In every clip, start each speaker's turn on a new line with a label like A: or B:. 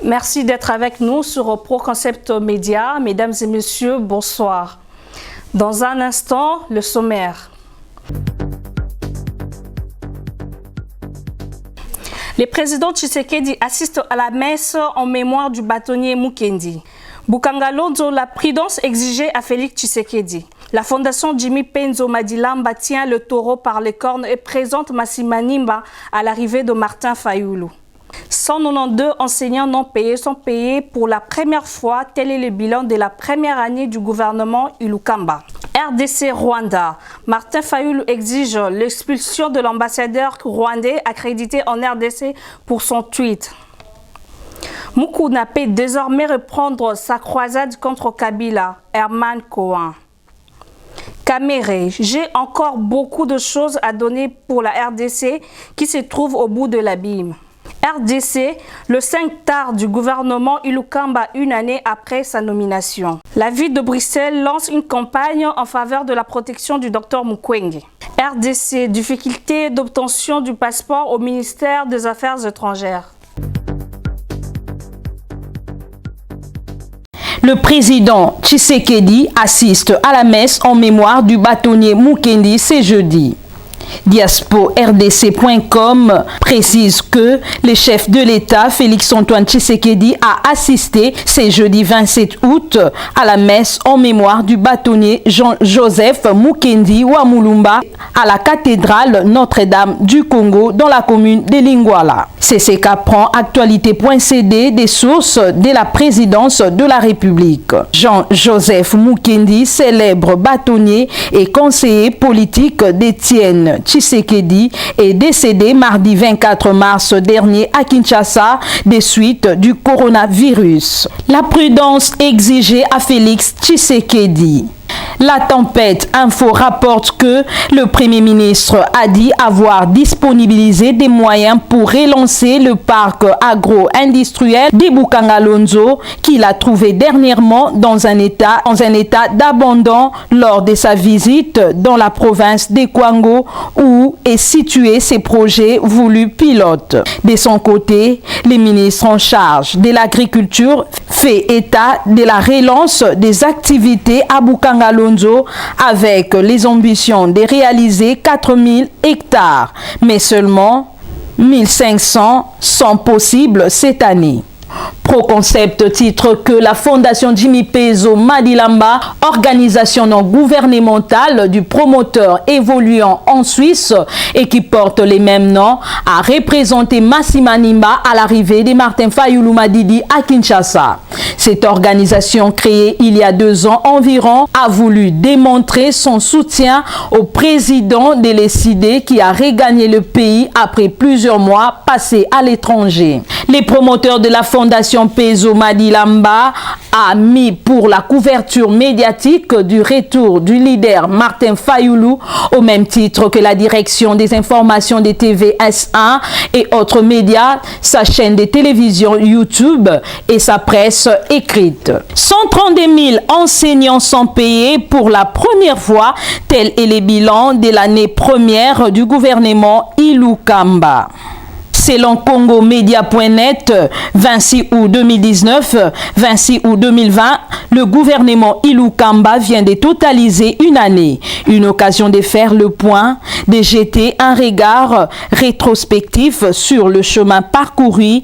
A: Merci d'être avec nous sur ProConcept Média. Mesdames et messieurs, bonsoir. Dans un instant, le sommaire. Le président Tshisekedi assiste à la messe en mémoire du bâtonnier Mukendi. Bukanga Lonzo, la prudence exigée à Félix Tshisekedi. La fondation Jimmy Penzo Madilamba tient le taureau par les cornes et présente Massima Nimba à l'arrivée de Martin Fayoulou. 192 enseignants non payés sont payés pour la première fois. Tel est le bilan de la première année du gouvernement Ilukamba. RDC Rwanda. Martin Fayoulou exige l'expulsion de l'ambassadeur rwandais accrédité en RDC pour son tweet. Mukuna peut désormais reprendre sa croisade contre Kabila. Herman Cohen. Caméré, j'ai encore beaucoup de choses à donner pour la RDC qui se trouve au bout de l'abîme. RDC, le 5 tard du gouvernement Ilukamba une année après sa nomination. La ville de Bruxelles lance une campagne en faveur de la protection du docteur Mukwege. RDC, difficulté d'obtention du passeport au ministère des Affaires étrangères.
B: Le président Tshisekedi assiste à la messe en mémoire du bâtonnier Mukendi ce jeudi. DiaspoRDC.com précise que le chef de l'État, Félix-Antoine Tshisekedi, a assisté ce jeudi 27 août à la messe en mémoire du bâtonnier Jean-Joseph Mukendi Wamulumba à la cathédrale Notre-Dame du Congo dans la commune de Lingwala. CCK prend actualité.cd des sources de la présidence de la République. Jean-Joseph Mukendi, célèbre bâtonnier et conseiller politique d'Étienne Tshisekedi, est décédé mardi 24 mars dernier à Kinshasa des suites du coronavirus. La prudence exigée à Félix Tshisekedi. La Tempête Info rapporte que le Premier ministre a dit avoir disponibilisé des moyens pour relancer le parc agro-industriel de Bukanga Lonzo qu'il a trouvé dernièrement dans un état d'abandon lors de sa visite dans la province de Kwango où est situé ses projets voulus pilotes. De son côté, le ministre en charge de l'agriculture fait état de la relance des activités à Bukanga Lonzo avec les ambitions de réaliser 4000 hectares, mais seulement 1500 sont possibles cette année. ProConcept titre que la fondation Jimmy Penzo Madilamba, organisation non gouvernementale du promoteur évoluant en Suisse et qui porte les mêmes noms, a représenté Massima Nimba à l'arrivée de Martin Fayoulou Madidi à Kinshasa. Cette organisation créée il y a 2 ans environ a voulu démontrer son soutien au président de l'ECD qui a regagné le pays après plusieurs mois passés à l'étranger. Les promoteurs de la fondation Penzo Madilamba a mis pour la couverture médiatique du retour du leader Martin Fayoulou au même titre que la direction des informations des TVS1 et autres médias, sa chaîne de télévision YouTube et sa presse écrite. 132 000 enseignants sont payés pour la première fois, tel est le bilan de l'année première du gouvernement Ilukamba. Selon CongoMedia.net, 26 août 2019, 26 août 2020, le gouvernement Ilukamba vient de totaliser une année. Une occasion de faire le point, de jeter un regard rétrospectif sur le chemin parcouru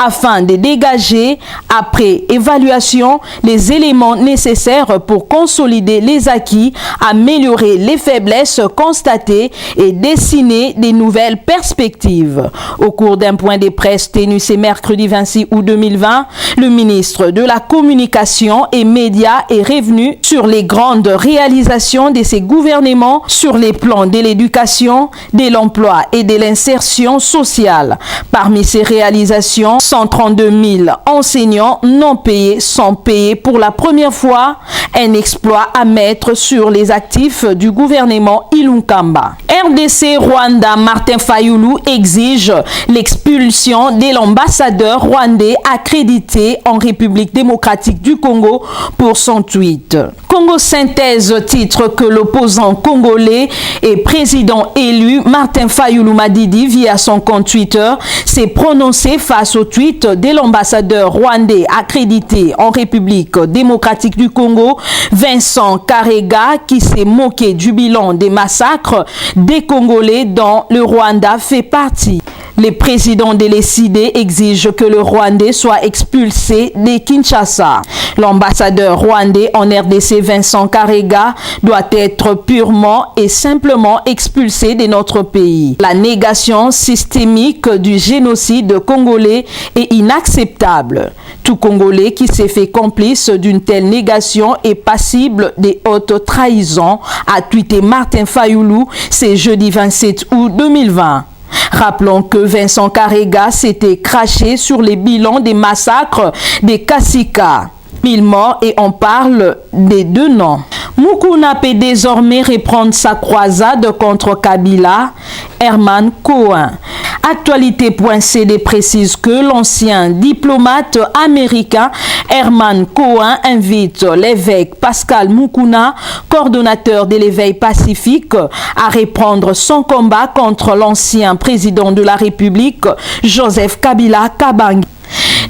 B: afin de dégager, après évaluation, les éléments nécessaires pour consolider les acquis, améliorer les faiblesses constatées et dessiner des nouvelles perspectives. Au cours d'un point de presse tenu ce mercredi 26 août 2020, le ministre de la Communication et Médias est revenu sur les grandes réalisations de ces gouvernements sur les plans de l'éducation, de l'emploi et de l'insertion sociale. Parmi ces réalisations, 132 000 enseignants non payés sont payés pour la première fois, un exploit à mettre sur les actifs du gouvernement Ilukamba. RDC Rwanda, Martin Fayoulou exige l'expulsion de l'ambassadeur rwandais accrédité en République démocratique du Congo pour son tweet. Congo Synthèse titre que l'opposant congolais et président élu Martin Fayoulou Madidi via son compte Twitter s'est prononcé face au tweet de l'ambassadeur rwandais accrédité en République démocratique du Congo, Vincent Karega, qui s'est moqué du bilan des massacres des Congolais dont le Rwanda fait partie. Les présidents de l'ECD exigent que le Rwandais soit expulsé de Kinshasa. L'ambassadeur rwandais en RDC, Vincent Karega, doit être purement et simplement expulsé de notre pays. La négation systémique du génocide congolais est inacceptable. Tout Congolais qui s'est fait complice d'une telle négation est passible des hautes trahisons, a tweeté Martin Fayoulou, c'est jeudi 27 août 2020. Rappelons que Vincent Karega s'était craché sur les bilans des massacres des Kassika. 1000 morts et on parle des 2 noms. Mukuna peut désormais reprendre sa croisade contre Kabila, Herman Cohen. Actualité.cd précise que l'ancien diplomate américain Herman Cohen invite l'évêque Pascal Mukuna, coordonnateur de l'éveil pacifique, à reprendre son combat contre l'ancien président de la République, Joseph Kabila Kabange.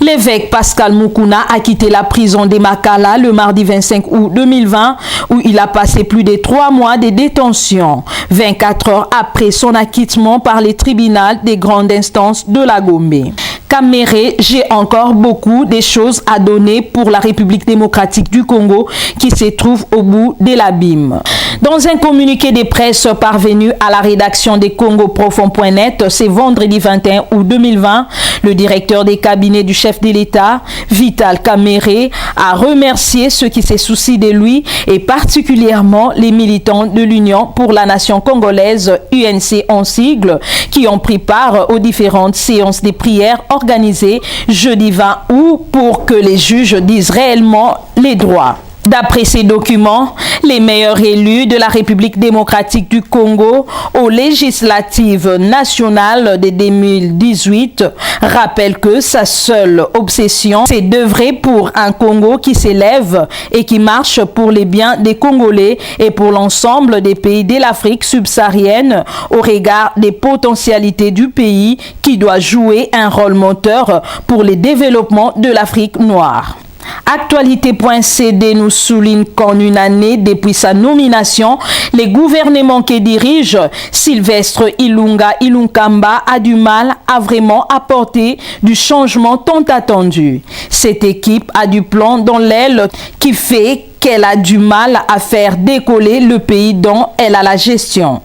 B: L'évêque Pascal Mukuna a quitté la prison de Makala le mardi 25 août 2020 où il a passé plus de 3 mois de détention, 24 heures après son acquittement par les tribunaux des grandes instances de la Gombe. Kamere, j'ai encore beaucoup de choses à donner pour la République démocratique du Congo qui se trouve au bout de l'abîme. Dans un communiqué de presse parvenu à la rédaction de congoprofond.net, c'est vendredi 21 août 2020, le directeur des cabinets du chef de l'État, Vital Kamerhe, a remercié ceux qui se soucient de lui et particulièrement les militants de l'Union pour la nation congolaise, UNC en sigle, qui ont pris part aux différentes séances de prières organisées jeudi 20 août pour que les juges disent réellement les droits. D'après ces documents, les meilleurs élus de la République démocratique du Congo aux législatives nationales de 2018 rappellent que sa seule obsession, c'est d'œuvrer pour un Congo qui s'élève et qui marche pour les biens des Congolais et pour l'ensemble des pays de l'Afrique subsaharienne au regard des potentialités du pays qui doit jouer un rôle moteur pour le développement de l'Afrique noire. Actualité.cd nous souligne qu'en une année depuis sa nomination, le gouvernement que dirige Sylvestre Ilunkamba a du mal à vraiment apporter du changement tant attendu. Cette équipe a du plomb dans l'aile qui fait qu'elle a du mal à faire décoller le pays dont elle a la gestion.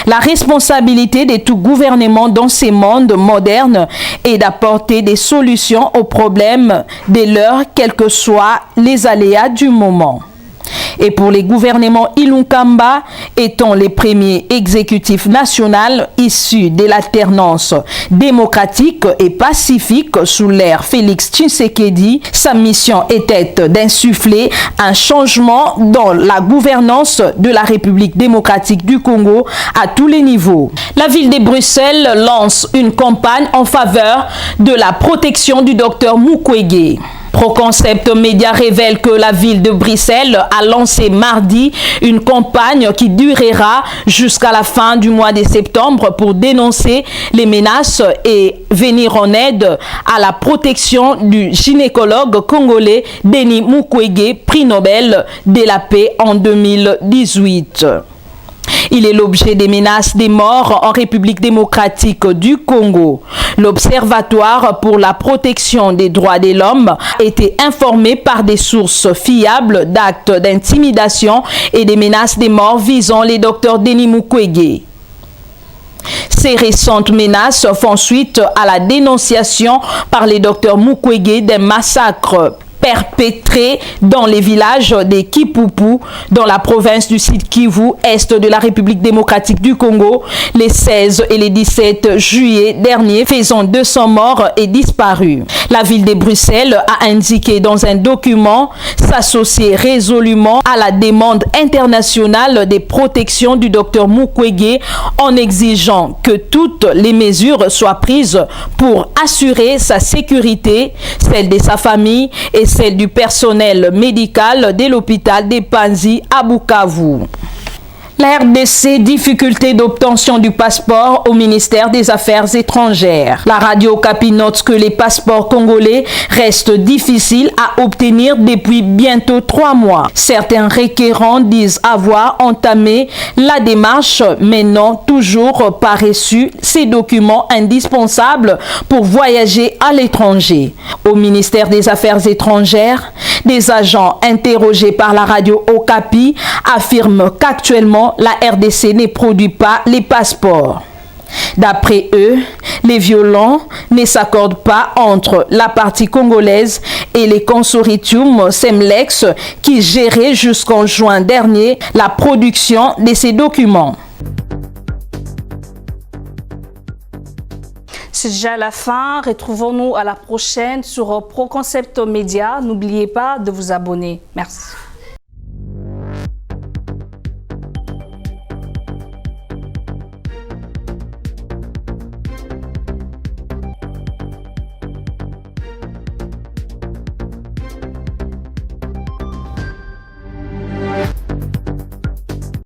B: La responsabilité de tout gouvernement dans ces mondes modernes est d'apporter des solutions aux problèmes de l'heure, quels que soient les aléas du moment. Et pour les gouvernements Ilunkamba, étant les premiers exécutifs nationaux issus de l'alternance démocratique et pacifique sous l'ère Félix Tshisekedi, sa mission était d'insuffler un changement dans la gouvernance de la République démocratique du Congo à tous les niveaux. La ville de Bruxelles lance une campagne en faveur de la protection du docteur Mukwege. Proconcept Média révèle que la ville de Bruxelles a lancé mardi une campagne qui durera jusqu'à la fin du mois de septembre pour dénoncer les menaces et venir en aide à la protection du gynécologue congolais Denis Mukwege, prix Nobel de la paix en 2018. Il est l'objet des menaces de mort en République démocratique du Congo. L'Observatoire pour la protection des droits de l'homme a été informé par des sources fiables d'actes d'intimidation et des menaces de mort visant les docteurs Denis Mukwege. Ces récentes menaces font suite à la dénonciation par les docteurs Mukwege d'un massacre perpétré dans les villages de Kipupu, dans la province du Sud Kivu, est de la République démocratique du Congo, les 16 et les 17 juillet dernier, faisant 200 morts et disparus. La ville de Bruxelles a indiqué dans un document s'associer résolument à la demande internationale de protection du docteur Mukwege en exigeant que toutes les mesures soient prises pour assurer sa sécurité, celle de sa famille et celle du personnel médical de l'hôpital des Panzi à Bukavu. La RDC, difficulté d'obtention du passeport au ministère des Affaires étrangères. La radio Okapi note que les passeports congolais restent difficiles à obtenir depuis bientôt 3 mois. Certains requérants disent avoir entamé la démarche mais n'ont toujours pas reçu ces documents indispensables pour voyager à l'étranger. Au ministère des Affaires étrangères, des agents interrogés par la radio Okapi affirment qu'actuellement la RDC ne produit pas les passeports. D'après eux, les violents ne s'accordent pas entre la partie congolaise et les consortiums Semlex qui géraient jusqu'en juin dernier la production de ces documents.
A: C'est déjà la fin. Retrouvons-nous à la prochaine sur ProConcept Média. N'oubliez pas de vous abonner. Merci.